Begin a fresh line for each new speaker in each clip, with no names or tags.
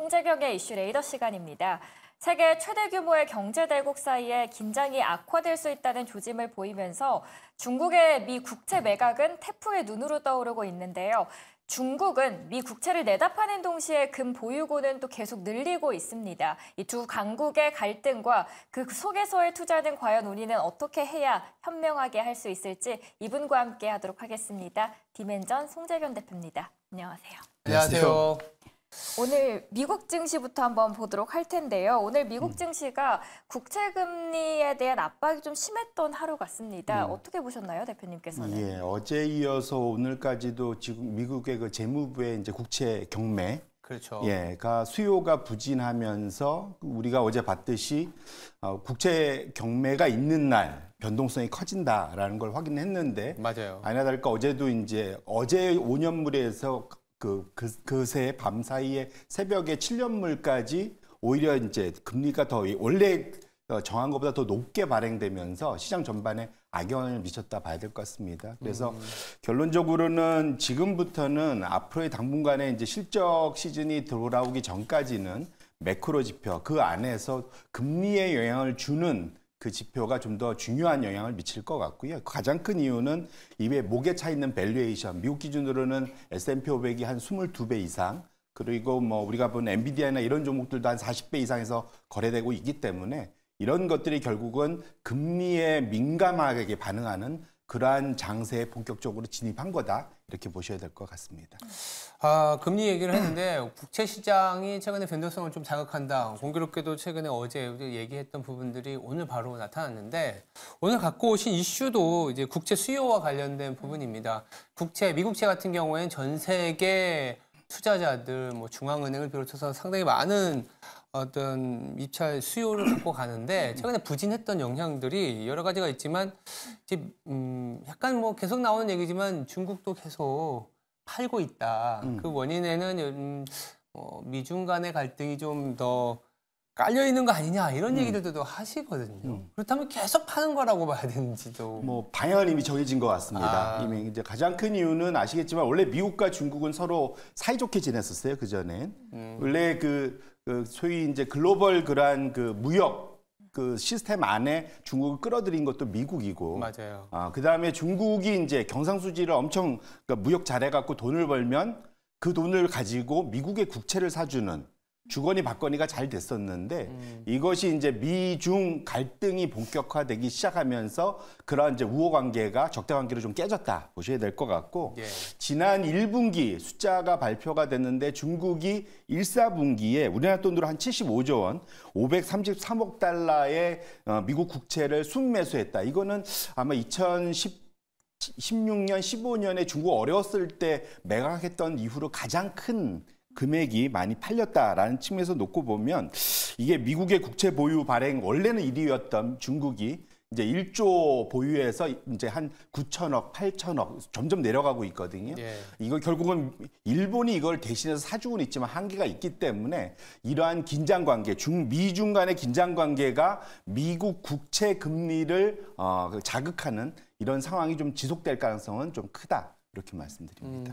송재경의 이슈 레이더 시간입니다. 세계 최대 규모의 경제 대국 사이에 긴장이 악화될 수 있다는 조짐을 보이면서 중국의 미 국채 매각은 태풍의 눈으로 떠오르고 있는데요. 중국은 미 국채를 내다파는 동시에 금 보유고는 또 계속 늘리고 있습니다. 이 두 강국의 갈등과 그 속에서의 투자는 과연 우리는 어떻게 해야 현명하게 할 수 있을지 이분과 함께 하도록 하겠습니다. 디멘전 송재경 대표입니다. 안녕하세요.
안녕하세요.
오늘 미국 증시부터 한번 보도록 할 텐데요. 오늘 미국 증시가 국채 금리에 대한 압박이 좀 심했던 하루 같습니다. 어떻게 보셨나요, 대표님께서는?
예, 어제 이어서 오늘까지도 지금 미국의 그 재무부의 이제 국채 경매,
그렇죠.
가 수요가 부진하면서 우리가 어제 봤듯이 국채 경매가 있는 날 변동성이 커진다라는 걸 확인했는데,
맞아요.
아니나 다를까 어제도 이제 어제 5년물에서 그새 밤 사이에 새벽에 7년물까지 오히려 이제 금리가 더 원래 정한 것보다 더 높게 발행되면서 시장 전반에 악영향을 미쳤다 봐야 될 것 같습니다. 그래서 결론적으로는 지금부터는 앞으로의 당분간에 이제 실적 시즌이 돌아오기 전까지는 매크로 지표 그 안에서 금리에 영향을 주는 그 지표가 좀 더 중요한 영향을 미칠 것 같고요. 가장 큰 이유는 이외 목에 차 있는 밸류에이션, 미국 기준으로는 S&P 500이 한 22배 이상, 그리고 뭐 우리가 본 엔비디아나 이런 종목들도 한 40배 이상에서 거래되고 있기 때문에 이런 것들이 결국은 금리에 민감하게 반응하는 그러한 장세에 본격적으로 진입한 거다. 이렇게 보셔야 될 것 같습니다.
금리 얘기를 했는데 국채 시장이 최근에 변동성을 좀 자극한다. 공교롭게도 최근에 어제 얘기했던 부분들이 오늘 바로 나타났는데 오늘 갖고 오신 이슈도 이제 국채 수요와 관련된 부분입니다. 미국채 같은 경우에는 전 세계 투자자들, 뭐 중앙은행을 비롯해서 상당히 많은 어떤 입찰 수요를 갖고 가는데 최근에 부진했던 영향들이 여러 가지가 있지만 이제 약간 뭐 계속 나오는 얘기지만 중국도 계속 팔고 있다. 그 원인에는 미중 간의 갈등이 좀 더 깔려 있는 거 아니냐 이런 얘기들도 하시거든요. 그렇다면 계속 파는 거라고 봐야 되는지도.
뭐 방향은 이미 정해진 것 같습니다. 이미 이제 가장 큰 이유는 아시겠지만 원래 미국과 중국은 서로 사이좋게 지냈었어요. 그 전엔 원래 그 소위 이제 글로벌 그러한 그 무역 그 시스템 안에 중국을 끌어들인 것도 미국이고.
맞아요.
그 다음에 중국이 이제 경상수지를 엄청 그러니까 무역 잘해갖고 돈을 벌면 그 돈을 가지고 미국의 국채를 사주는. 주거니 받거니가 잘 됐었는데 이것이 이제 미중 갈등이 본격화되기 시작하면서 그런 이제 우호 관계가 적대 관계로 좀 깨졌다 보셔야 될 것 같고 지난 1분기 숫자가 발표가 됐는데 중국이 1사분기에 우리나라 돈으로 한 75조 원, 533억 달러의 미국 국채를 순매수했다. 이거는 아마 2016년, 15년에 중국 어려웠을 때 매각했던 이후로 가장 큰 금액이 많이 팔렸다라는 측면에서 놓고 보면 이게 미국의 국채 보유 발행 원래는 1위였던 중국이 이제 1조 보유해서 이제 한 9천억, 8천억 점점 내려가고 있거든요. 이거 결국은 일본이 이걸 대신해서 사주고는 있지만 한계가 있기 때문에 이러한 긴장 관계, 미중 간의 긴장 관계가 미국 국채 금리를 자극하는 이런 상황이 좀 지속될 가능성은 좀 크다. 이렇게 말씀드립니다.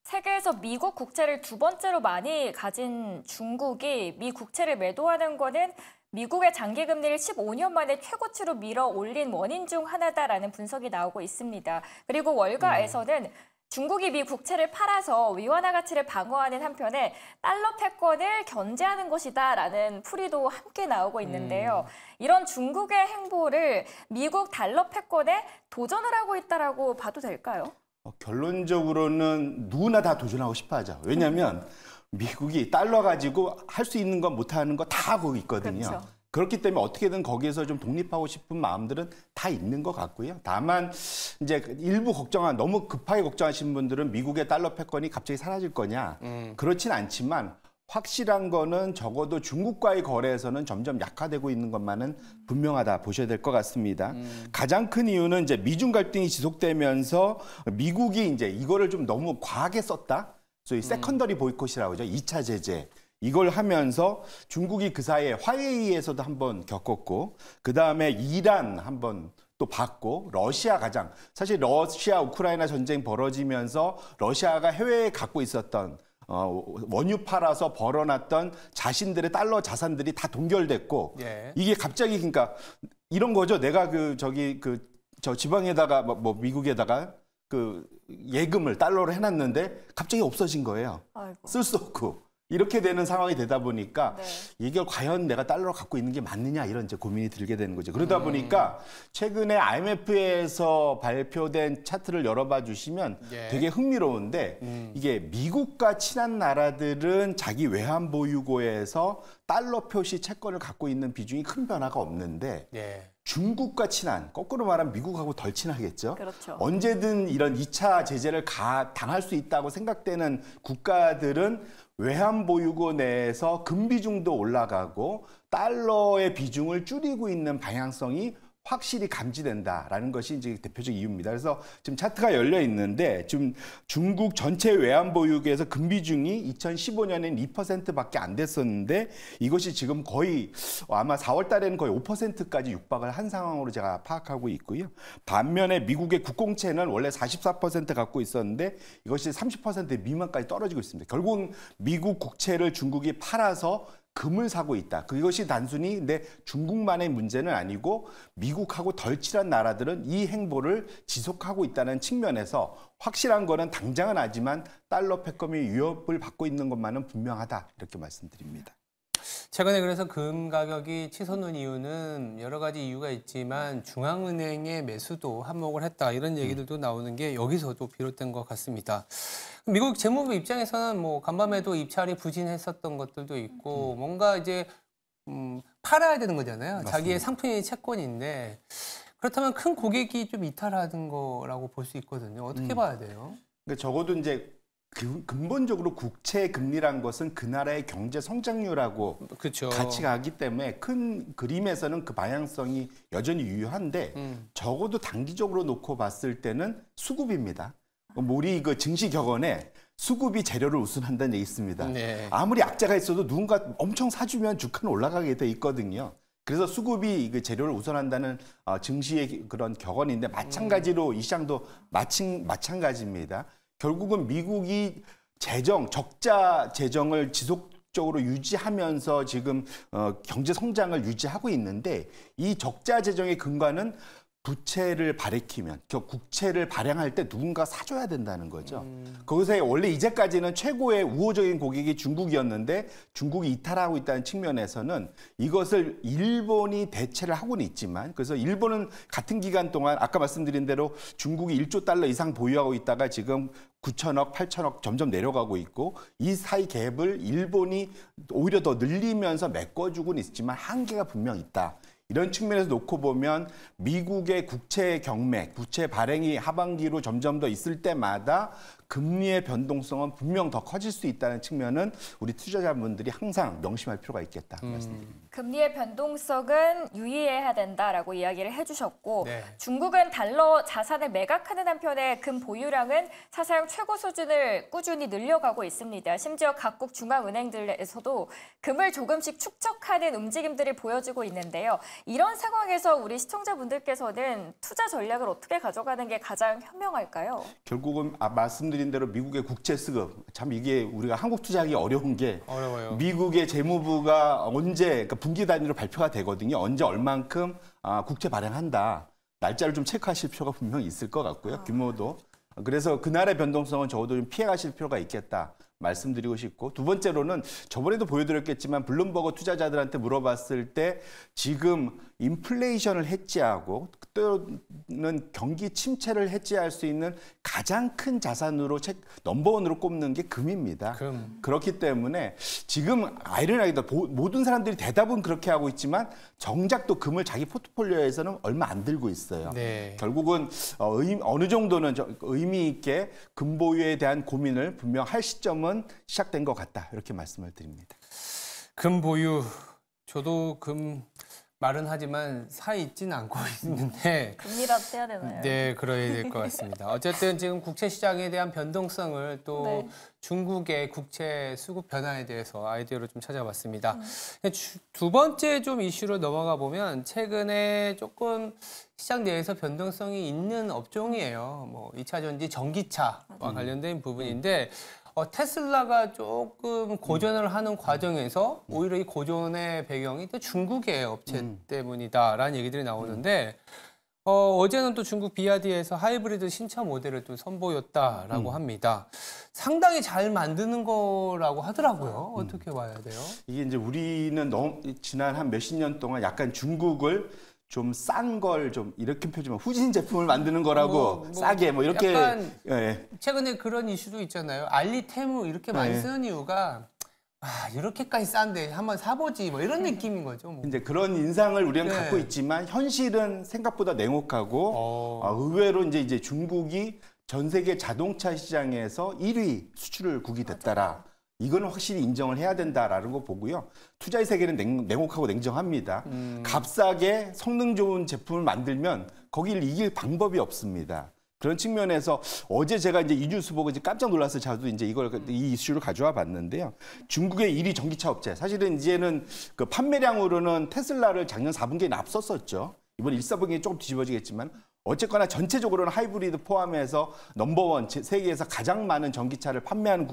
세계에서 미국 국채를 두 번째로 많이 가진 중국이 미 국채를 매도하는 거는 미국의 장기 금리를 15년 만에 최고치로 밀어 올린 원인 중 하나다라는 분석이 나오고 있습니다. 그리고 월가에서는 중국이 미 국채를 팔아서 위안화 가치를 방어하는 한편에 달러 패권을 견제하는 것이다라는 풀이도 함께 나오고 있는데요. 이런 중국의 행보를 미국 달러 패권에 도전을 하고 있다라고 봐도 될까요?
결론적으로는 누구나 다 도전하고 싶어 하죠. 왜냐하면 미국이 달러 가지고 할 수 있는 거 못하는 거 다 하고 있거든요.
그렇죠.
그렇기 때문에 어떻게든 거기에서 좀 독립하고 싶은 마음들은 다 있는 것 같고요. 다만 이제 일부 너무 급하게 걱정하시는 분들은 미국의 달러 패권이 갑자기 사라질 거냐. 그렇진 않지만 확실한 거는 적어도 중국과의 거래에서는 점점 약화되고 있는 것만은 분명하다 보셔야 될 것 같습니다. 가장 큰 이유는 이제 미중 갈등이 지속되면서 미국이 이제 이거를 좀 너무 과하게 썼다. 소위 세컨더리 보이콧이라고 하죠. 2차 제재. 이걸 하면서 중국이 그 사이에 화웨이에서도 한번 겪었고 그다음에 이란 한번 또 받고 사실 러시아 우크라이나 전쟁 벌어지면서 러시아가 해외에 갖고 있었던 원유 팔아서 벌어놨던 자신들의 달러 자산들이 다 동결됐고
예.
이게 갑자기 그러니까 이런 거죠. 내가 저 지방에다가 뭐 미국에다가 그 예금을 달러로 해놨는데 갑자기 없어진 거예요.
아이고.
쓸 수 없고. 이렇게 되는 상황이 되다 보니까
네.
이걸 과연 내가 달러로 갖고 있는 게 맞느냐 이런 이제 고민이 들게 되는 거죠. 그러다 보니까 최근에 IMF에서 발표된 차트를 열어봐 주시면
예.
되게 흥미로운데 이게 미국과 친한 나라들은 자기 외환 보유고에서 달러 표시 채권을 갖고 있는 비중이 큰 변화가 없는데
예.
중국과 친한, 거꾸로 말하면 미국하고 덜 친하겠죠.
그렇죠.
언제든 이런 2차 제재를 당할 수 있다고 생각되는 국가들은 외환 보유고 내에서 금비중도 올라가고 달러의 비중을 줄이고 있는 방향성이 확실히 감지된다라는 것이 이제 대표적 이유입니다. 그래서 지금 차트가 열려 있는데 지금 중국 전체 외환 보유고에서 금비중이 2015년엔 2%밖에 안 됐었는데 이것이 지금 거의 아마 4월 달에는 거의 5%까지 육박을 한 상황으로 제가 파악하고 있고요. 반면에 미국의 국공채는 원래 44% 갖고 있었는데 이것이 30% 미만까지 떨어지고 있습니다. 결국은 미국 국채를 중국이 팔아서 금을 사고 있다. 그것이 단순히 근데 중국만의 문제는 아니고 미국하고 덜 친한 나라들은 이 행보를 지속하고 있다는 측면에서 확실한 거는 당장은 아니지만 달러 패권이 위협을 받고 있는 것만은 분명하다. 이렇게 말씀드립니다.
최근에 그래서 금 가격이 치솟는 이유는 여러 가지 이유가 있지만 중앙은행의 매수도 한몫을 했다. 이런 얘기들도 나오는 게 여기서도 비롯된 것 같습니다. 미국 재무부 입장에서는 뭐 간밤에도 입찰이 부진했었던 것들도 있고 뭔가 이제 팔아야 되는 거잖아요.
맞습니다.
자기의 상품이 채권인데 그렇다면 큰 고객이 좀 이탈하는 거라고 볼 수 있거든요. 어떻게 봐야 돼요?
그러니까 적어도 이제 근본적으로 국채 금리란 것은 그 나라의 경제 성장률하고
그렇죠.
같이 가기 때문에 큰 그림에서는 그 방향성이 여전히 유효한데 적어도 단기적으로 놓고 봤을 때는 수급입니다. 우리 그 증시 격언에 수급이 재료를 우선한다는 얘기 있습니다.
네.
아무리 악재가 있어도 누군가 엄청 사주면 주가는 올라가게 돼 있거든요. 그래서 수급이 그 재료를 우선한다는 증시의 그런 격언인데 마찬가지로 이 시장도 마찬가지입니다. 결국은 미국이 적자 재정을 지속적으로 유지하면서 지금 경제 성장을 유지하고 있는데 이 적자 재정의 근간은 부채를 발행키면, 국채를 발행할 때 누군가 사줘야 된다는 거죠. 거기서 원래 이제까지는 최고의 우호적인 고객이 중국이었는데 중국이 이탈하고 있다는 측면에서는 이것을 일본이 대체를 하고는 있지만 그래서 일본은 같은 기간 동안 아까 말씀드린 대로 중국이 1조 달러 이상 보유하고 있다가 지금 9천억, 8천억 점점 내려가고 있고 이 사이 갭을 일본이 오히려 더 늘리면서 메꿔주고는 있지만 한계가 분명 있다. 이런 측면에서 놓고 보면 미국의 국채 경매, 국채 발행이 하반기로 점점 더 있을 때마다 금리의 변동성은 분명 더 커질 수 있다는 측면은 우리 투자자분들이 항상 명심할 필요가 있겠다 말씀드립니다.
금리의 변동성은 유의해야 된다라고 이야기를 해주셨고
네.
중국은 달러 자산을 매각하는 한편에 금 보유량은 사상 최고 수준을 꾸준히 늘려가고 있습니다. 심지어 각국 중앙은행들에서도 금을 조금씩 축적하는 움직임들을 보여주고 있는데요. 이런 상황에서 우리 시청자분들께서는 투자 전략을 어떻게 가져가는 게 가장 현명할까요?
결국은 말씀드린 대로 미국의 국채 수급, 참 이게 우리가 한국 투자하기 어려운 게
어려워요.
미국의 재무부가 언제 그러니까 분기 단위로 발표가 되거든요. 언제 얼만큼 국채 발행한다. 날짜를 좀 체크하실 필요가 분명히 있을 것 같고요. 규모도. 그래서 그날의 변동성은 적어도 좀 피해가실 필요가 있겠다. 말씀드리고 싶고 두 번째로는 저번에도 보여드렸겠지만 블룸버그 투자자들한테 물어봤을 때 지금 인플레이션을 해지하고 또는 경기 침체를 해지할 수 있는 가장 큰 자산으로 넘버원으로 꼽는 게 금입니다. 그렇기 때문에 지금 아이러니하게도 모든 사람들이 대답은 그렇게 하고 있지만 정작 또 금을 자기 포트폴리오에서는 얼마 안 들고 있어요.
네.
결국은 어느 정도는 의미 있게 금 보유에 대한 고민을 분명 할 시점은 시작된 것 같다. 이렇게 말씀을 드립니다.
금 보유. 저도 금 말은 하지만 사 있지는 않고 있는데
금리라도 떼야 되나요?
네, 그래야 될 것 같습니다. 어쨌든 지금 국채 시장에 대한 변동성을 또
네.
중국의 국채 수급 변화에 대해서 아이디어를 좀 찾아봤습니다. 두 번째 좀 이슈로 넘어가 보면 최근에 조금 시장 내에서 변동성이 있는 업종이에요. 뭐 2차 전지 전기차와 관련된 부분인데 테슬라가 조금 고전을 하는 과정에서 오히려 이 고전의 배경이 또 중국의 업체 때문이다라는 얘기들이 나오는데 어제는 또 중국 비아디에서 하이브리드 신차 모델을 또 선보였다라고 합니다. 상당히 잘 만드는 거라고 하더라고요. 어떻게 봐야 돼요?
이게 이제 우리는 너무 지난 한 몇십 년 동안 약간 중국을 좀 싼 걸 좀 이렇게 표지면 후진 제품을 만드는 거라고 싸게 뭐 이렇게
약간
예.
최근에 그런 이슈도 있잖아요. 알리테무 이렇게 많이 쓰는 이유가 이렇게까지 싼데 한번 사보지 뭐 이런 느낌인 거죠. 뭐.
이제 그런 인상을 우리는
네.
갖고 있지만 현실은 생각보다 냉혹하고 의외로 이제 중국이 전 세계 자동차 시장에서 1위 수출을 국이 됐다라. 이거는 확실히 인정을 해야 된다라는 거 보고요. 투자의 세계는 냉혹하고 냉정합니다. 값싸게 성능 좋은 제품을 만들면 거기를 이길 방법이 없습니다. 그런 측면에서 어제 제가 이제 이 뉴스 보고 이제 깜짝 놀라서 저도 이제 이 이슈를 가져와 봤는데요. 중국의 1위 전기차 업체. 사실은 이제는 그 판매량으로는 테슬라를 작년 4분기에 앞섰었죠. 이번 1사분기에 조금 뒤집어지겠지만 어쨌거나 전체적으로는 하이브리드 포함해서 넘버원 세계에서 가장 많은 전기차를 판매하는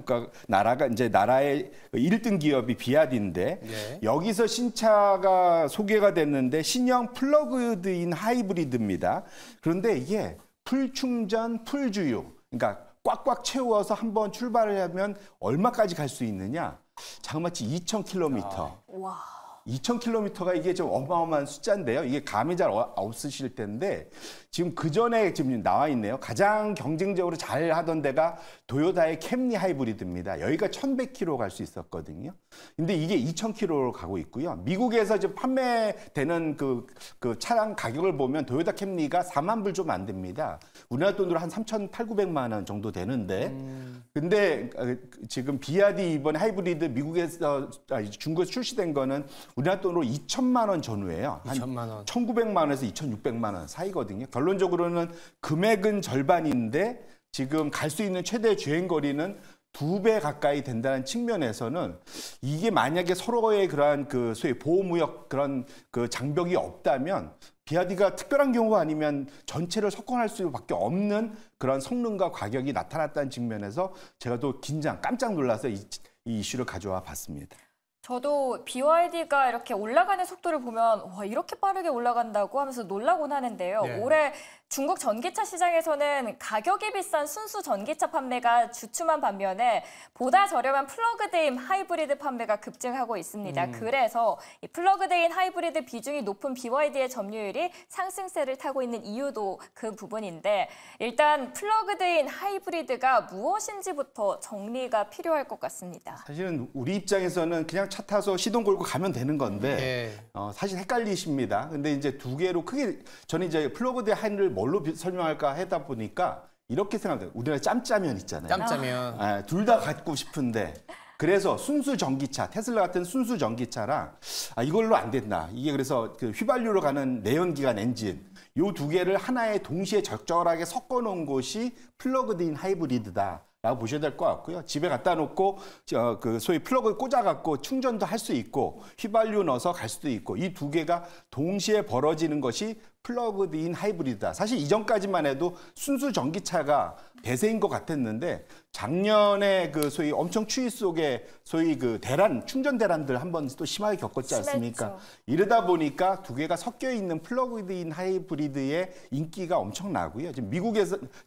나라의 1등 기업이 비아디인데
네.
여기서 신차가 소개가 됐는데 신형 플러그드인 하이브리드입니다. 그런데 이게 풀충전, 풀주유, 그러니까 꽉꽉 채워서 한번 출발을 하면 얼마까지 갈 수 있느냐? 자그마치 2,000km.
와.
2,000km가 이게 좀 어마어마한 숫자인데요. 이게 감이 잘 없으실 텐데 지금 그 전에 지금 나와 있네요. 가장 경쟁적으로 잘 하던 데가 도요타의 캠리 하이브리드입니다. 여기가 1,100km 갈 수 있었거든요. 근데 이게 2,000km로 가고 있고요. 미국에서 지금 판매되는 그 차량 가격을 보면 도요타 캠리가 4만 불 좀 안 됩니다. 우리나라 돈으로 한 3,800~900만 원 정도 되는데 근데 지금 비아디 이번에 하이브리드 미국에서 중국에서 출시된 거는 우리나라 돈으로 2천만 원 전후예요. 한
2천만 원.
1,900만 원에서 2,600만 원 사이거든요. 결론적으로는 금액은 절반인데 지금 갈 수 있는 최대 주행 거리는 2배 가까이 된다는 측면에서는 이게 만약에 서로의 그러한 그 소위 보호무역 그런 그 장벽이 없다면 비아디가 특별한 경우가 아니면 전체를 석권할 수밖에 없는 그런 성능과 가격이 나타났다는 측면에서 제가 또 깜짝 놀라서 이 이슈를 가져와 봤습니다.
저도 BYD가 이렇게 올라가는 속도를 보면 와, 이렇게 빠르게 올라간다고 하면서 놀라곤 하는데요.
네.
올해 중국 전기차 시장에서는 가격이 비싼 순수 전기차 판매가 주춤한 반면에 보다 저렴한 플러그드인 하이브리드 판매가 급증하고 있습니다. 그래서 이 플러그드인 하이브리드 비중이 높은 BYD의 점유율이 상승세를 타고 있는 이유도 그 부분인데 일단 플러그드인 하이브리드가 무엇인지부터 정리가 필요할 것 같습니다.
사실은 우리 입장에서는 그냥 차 타서 시동 걸고 가면 되는 건데 사실 헷갈리십니다. 근데 이제 두 개로 크게 저는 이제 플러그드 하이를 뭘로 설명할까 하다 보니까 이렇게 생각해요. 우리나라 짬짜면 있잖아요.
짬짜면.
둘 다 갖고 싶은데 그래서 순수 전기차, 테슬라 같은 순수 전기차랑 이걸로 안 된다. 이게 그래서 그 휘발유로 가는 내연기관 엔진 요 두 개를 하나에 동시에 적절하게 섞어 놓은 것이 플러그드인 하이브리드다. 라고 보셔야 될 것 같고요. 집에 갖다 놓고 그 소위 플러그 꽂아갖고 충전도 할 수 있고 휘발유 넣어서 갈 수도 있고 이 두 개가 동시에 벌어지는 것이 플러그드인 하이브리드다. 사실 이전까지만 해도 순수 전기차가 대세인 것 같았는데 작년에 그 소위 엄청 추위 속에 소위 그 충전 대란들 한번 또 심하게 겪었지 않습니까?
심했죠.
이러다 보니까 두 개가 섞여 있는 플러그드인 하이브리드의 인기가 엄청나고요. 지금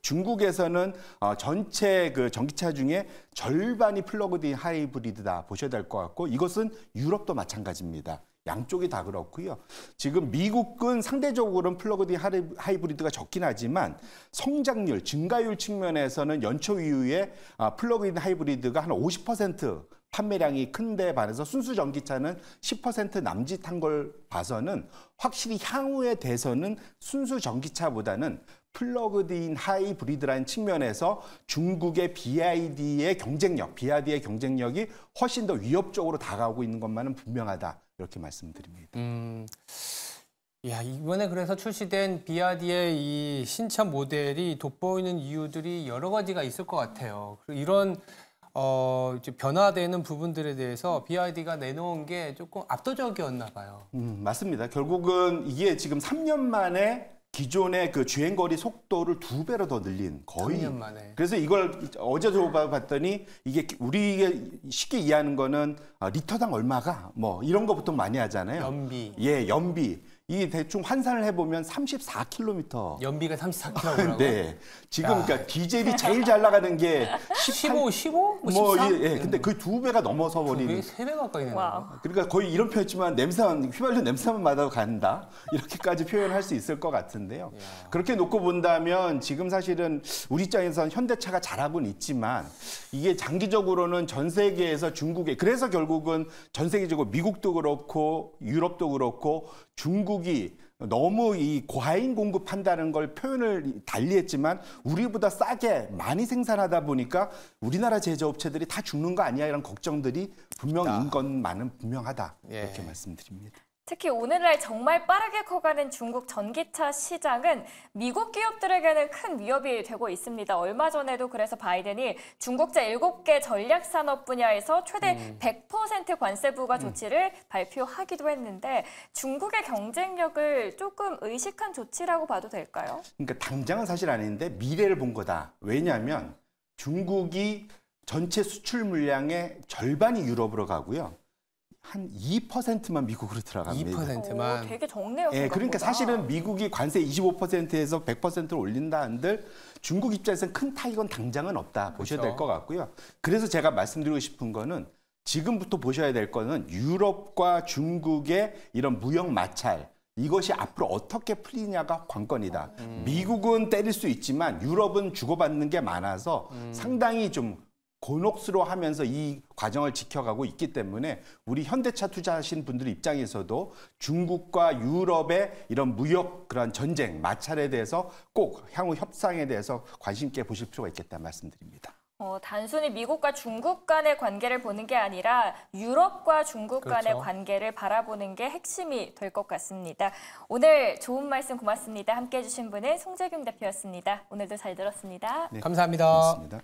중국에서는 전체 그 전기차 중에 절반이 플러그드인 하이브리드다 보셔야 될 것 같고 이것은 유럽도 마찬가지입니다. 양쪽이 다 그렇고요. 지금 미국은 상대적으로는 플러그인 하이브리드가 적긴 하지만 성장률, 증가율 측면에서는 연초 이후에 플러그인 하이브리드가 한 50% 판매량이 큰데 반해서 순수 전기차는 10% 남짓한 걸 봐서는 확실히 향후에 대해서는 순수 전기차보다는 플러그드인 하이브리드라는 측면에서 중국의 BYD의 경쟁력이 훨씬 더 위협적으로 다가오고 있는 것만은 분명하다. 이렇게 말씀드립니다.
이번에 그래서 출시된 비아디의 이 신차 모델이 돋보이는 이유들이 여러 가지가 있을 것 같아요. 이런 이제 변화되는 부분들에 대해서 BYD가 내놓은 게 조금 압도적이었나 봐요.
맞습니다. 결국은 이게 지금 3년 만에 기존의 그 주행거리 속도를 2배로 더 늘린 거의.
3년 만에.
그래서 이걸 어제도 봤더니 이게 우리가 쉽게 이해하는 거는 리터당 얼마가 뭐 이런 거 보통 많이 하잖아요.
연비.
예, 연비. 이 대충 환산을 해보면 34km.
연비가 34km라고.
네. 지금 그러니까 디젤이 제일 잘 나가는 게
15? 뭐
뭐
13?
예, 근데 그 2배가 넘어서 버리는.
3배 가까이 되는
와우.
거예요.
그러니까 거의 이런 표현이지만 냄새만 휘발유 냄새만 맡아도 간다 이렇게까지 표현할 수 있을 것 같은데요. 그렇게 놓고 본다면 지금 사실은 우리 입장에서는 현대차가 잘하고는 있지만 이게 장기적으로는 전 세계에서 중국에 그래서 결국은 전 세계적으로 미국도 그렇고 유럽도 그렇고 중국이 너무 이 고하인 공급한다는 걸 표현을 달리했지만 우리보다 싸게 많이 생산하다 보니까 우리나라 제조업체들이 다 죽는 거 아니야 이런 걱정들이 분명인 것만은 분명하다 이렇게 말씀드립니다.
특히 오늘날 정말 빠르게 커가는 중국 전기차 시장은 미국 기업들에게는 큰 위협이 되고 있습니다. 얼마 전에도 그래서 바이든이 중국제 7개 전략 산업 분야에서 최대 100% 관세 부과 조치를 발표하기도 했는데 중국의 경쟁력을 조금 의식한 조치라고 봐도 될까요?
그러니까 당장은 사실 아닌데 미래를 본 거다. 왜냐하면 중국이 전체 수출 물량의 절반이 유럽으로 가고요. 한 2%만 미국으로 들어갑니다.
2%만.
되게 적네요.
예, 그러니까
생각보다.
사실은 미국이 관세 25%에서 100%를 올린다 한들 중국 입장에서는 큰 타격은 당장은 없다 보셔야 될 것 같고요. 그래서 제가 말씀드리고 싶은 거는 지금부터 보셔야 될 거는 유럽과 중국의 이런 무역 마찰 이것이 앞으로 어떻게 풀리냐가 관건이다. 미국은 때릴 수 있지만 유럽은 주고받는 게 많아서 상당히 좀 곤혹스러워하면서 이 과정을 지켜가고 있기 때문에 우리 현대차 투자하신 분들 입장에서도 중국과 유럽의 이런 무역 그런 전쟁, 마찰에 대해서 꼭 향후 협상에 대해서 관심 있게 보실 필요가 있겠다 말씀드립니다.
단순히 미국과 중국 간의 관계를 보는 게 아니라 유럽과 중국 간의
그렇죠.
관계를 바라보는 게 핵심이 될 것 같습니다. 오늘 좋은 말씀 고맙습니다. 함께해 주신 분은 송재경 대표였습니다. 오늘도 잘 들었습니다.
네,
감사합니다.
고맙습니다.